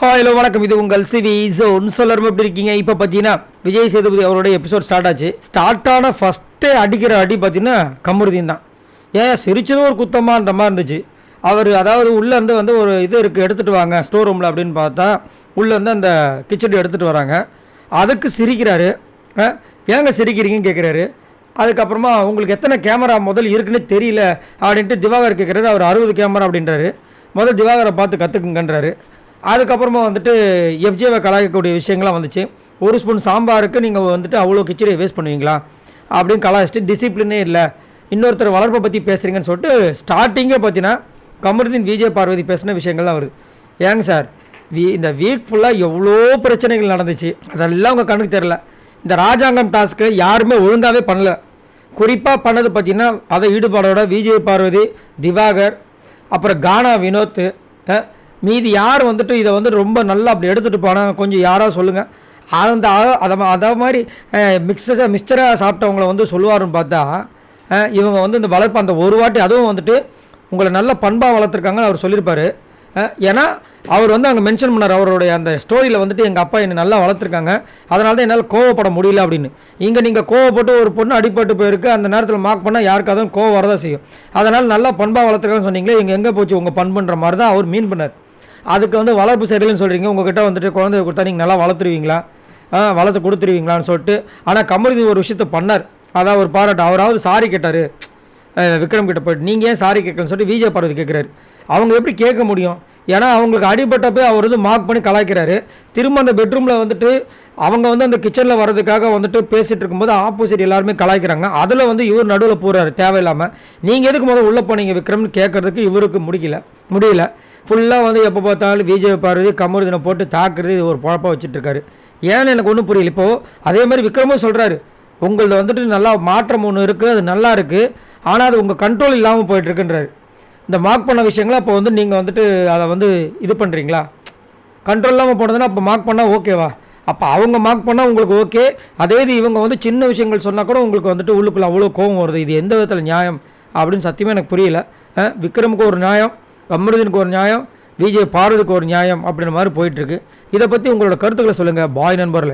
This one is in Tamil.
ஹலோ வணக்கம், இது உங்கள் சிவி ஜோன். சொல்லரும் எப்படி இருக்கீங்க? இப்போ பார்த்தீங்கன்னா விஜய் சேதுபதி அவரோட எபிசோட் ஸ்டார்ட் ஆச்சு. ஸ்டார்ட் ஆன ஃபஸ்ட்டே அடிக்கிற அடி பார்த்தீங்கன்னா கமருதீன் தான். ஏன் சிரிச்சதும் ஒரு குத்தமான்ற மாதிரி இருந்துச்சு. அவர் அதாவது உள்ளேருந்து வந்து ஒரு இது இருக்குது, எடுத்துகிட்டு வாங்க ஸ்டோர் ரூமில் அப்படின்னு பார்த்தா உள்ளேருந்து அந்த கிச்சடி எடுத்துகிட்டு வராங்க. அதுக்கு சிரிக்கிறாரு. ஏங்க சிரிக்கிறீங்கன்னு கேட்குறாரு. அதுக்கப்புறமா உங்களுக்கு எத்தனை கேமரா முதல் இருக்குன்னு தெரியல அப்படின்ட்டு திவாகர் கேட்குறாரு. அவர் 60 கேமரா அப்படின்றாரு. முதல் திவாகரை பார்த்து கற்றுக்குங்கன்றாரு. அதுக்கப்புறமா வந்துட்டு எஃப்ஜேவை கலாய்க்கக்கூடிய விஷயங்கள்லாம் வந்துச்சு. ஒரு ஸ்பூன் சாம்பாருக்கு நீங்கள் வந்துட்டு அவ்வளோ கிச்சடியை வேஸ்ட் பண்ணுவீங்களா அப்படின்னு கலாய்ச்சிட்டு, டிசிப்ளினே இல்லை, இன்னொருத்தர் வளர்ப்பை பற்றி பேசுகிறீங்கன்னு சொல்லிட்டு ஸ்டார்டிங்கே பார்த்தீங்கன்னா கமருதீன் விஜய் பார்வதி பேசின விஷயங்கள்லாம் வருது. ஏங்க சார், இந்த வீக் ஃபுல்லாக எவ்வளோ பிரச்சனைகள் நடந்துச்சு, அதெல்லாம் உங்கள் கண்ணுக்கு தெரில. இந்த ராஜாங்கம் டாஸ்க்கு யாருமே ஒழுங்காகவே பண்ணல. குறிப்பாக பண்ணது பார்த்திங்கன்னா அதை ஈடுபாடோட விஜய் பார்வதி, திவாகர், அப்புறம் கானா வினோத், மீதி யார் வந்துட்டு இதை வந்து ரொம்ப நல்லா அப்படி எடுத்துகிட்டு போனாங்க கொஞ்சம் யாராவது சொல்லுங்கள். அதை மாதிரி மிக்சராக சாப்பிட்டவங்கள வந்து சொல்லுவாருன்னு பார்த்தா இவங்க வந்து இந்த வளர்ப்பு அந்த ஒரு வாட்டி அதுவும் வந்துட்டு உங்களை நல்ல பண்பாக வளர்த்துருக்காங்கன்னு அவர் சொல்லியிருப்பார். ஏன்னா அவர் வந்து அங்கே மென்ஷன் பண்ணார் அவருடைய அந்த ஸ்டோரியில் வந்துட்டு எங்கள் அப்பா என்னை நல்லா வளர்த்துருக்காங்க, அதனால தான் என்னால் கோவப்பட முடியல அப்படின்னு. இங்கே நீங்கள் கோவப்பட்டு ஒரு பொண்ணு அடிபட்டு போயிருக்கு, அந்த நேரத்தில் மார்க் பண்ணால் யாருக்காவது கோவம் வரதான் செய்யும். அதனால் நல்லா பண்பாக வளர்த்துருக்காங்கன்னு சொன்னீங்களே, இங்கே எங்கே போச்சு உங்கள் பண்புன்ற மாதிரி தான் அவர் மீன் பண்ணார். அதுக்கு வந்து வளர்ப்பு சரியில்லைன்னு சொல்கிறீங்க, உங்கள்கிட்ட வந்துட்டு குழந்தைய கொடுத்தா நீங்கள் நல்லா வளர்த்துருவீங்களா, வளர்த்து கொடுத்துருவீங்களான்னு சொல்லிட்டு. ஆனால் கமருதீன் ஒரு விஷயத்தை பண்ணார், அதான் ஒரு பாராட்டு. அவராவது சாரி கேட்டார் விக்ரம் கிட்ட போய்ட்டு. நீங்கள் ஏன் சாரி கேட்கலன்னு சொல்லிட்டு விஜய் பார்வதி கேட்குறாரு. அவங்க எப்படி கேட்க முடியும்? ஏன்னா அவங்களுக்கு அடிபட்டப்போ அவர் வந்து மார்க் பண்ணி கலாய்க்கிறாரு. திரும்ப அந்த பெட்ரூமில் வந்துட்டு அவங்க வந்து அந்த கிச்சனில் வர்றதுக்காக வந்துட்டு பேசிகிட்டு இருக்கும்போது ஆப்போசிட் எல்லாருமே கலாய்க்கிறாங்க. அதில் வந்து இவர் நடுவில் போகிறாரு தேவையில்லாமல். நீங்கள் எதுக்கு முதல்ல உள்ளே போனீங்க விக்ரம்னு கேட்குறதுக்கு இவருக்கு முடியல. ஃபுல்லாக வந்து எப்போ பார்த்தாலும் விஜய் பார்வதி கமருதீனை போட்டு தாக்குறது இது ஒரு குழப்பம் வச்சுட்ருக்காரு. ஏன்னு எனக்கு ஒன்றும் புரியல. இப்போது அதே மாதிரி விக்ரமும் சொல்கிறாரு, உங்களது வந்துட்டு நல்லா மாற்றம் ஒன்று இருக்குது, அது நல்லா இருக்குது, ஆனால் அது உங்கள் கண்ட்ரோல் இல்லாமல் போயிட்டுருக்குன்றாரு. இந்த மார்க் பண்ண விஷயங்களா அப்போ வந்து நீங்கள் வந்துட்டு அதை வந்து இது பண்ணுறீங்களா? கண்ட்ரோல் இல்லாமல் போனதுன்னா அப்போ மார்க் பண்ணால் ஓகேவா? அப்போ அவங்க மார்க் பண்ணால் உங்களுக்கு ஓகே, அதே இது இவங்க வந்து சின்ன விஷயங்கள் சொன்னால் கூட உங்களுக்கு வந்துட்டு உள்ளுக்குள்ளே அவ்வளோ கோவம் வருது. இது எந்த விதத்தில் நியாயம் அப்படின்னு சத்தியமாக எனக்கு புரியல. விக்ரமுக்கு ஒரு நியாயம், கமருதீனுக்கு ஒரு நியாயம், விஜய் பார்வதிக்கு ஒரு நியாயம் அப்படின்ற மாதிரி போயிட்டுருக்கு. இதை பற்றி உங்களோட கருத்துக்களை சொல்லுங்கள் பாய் நண்பர்களே.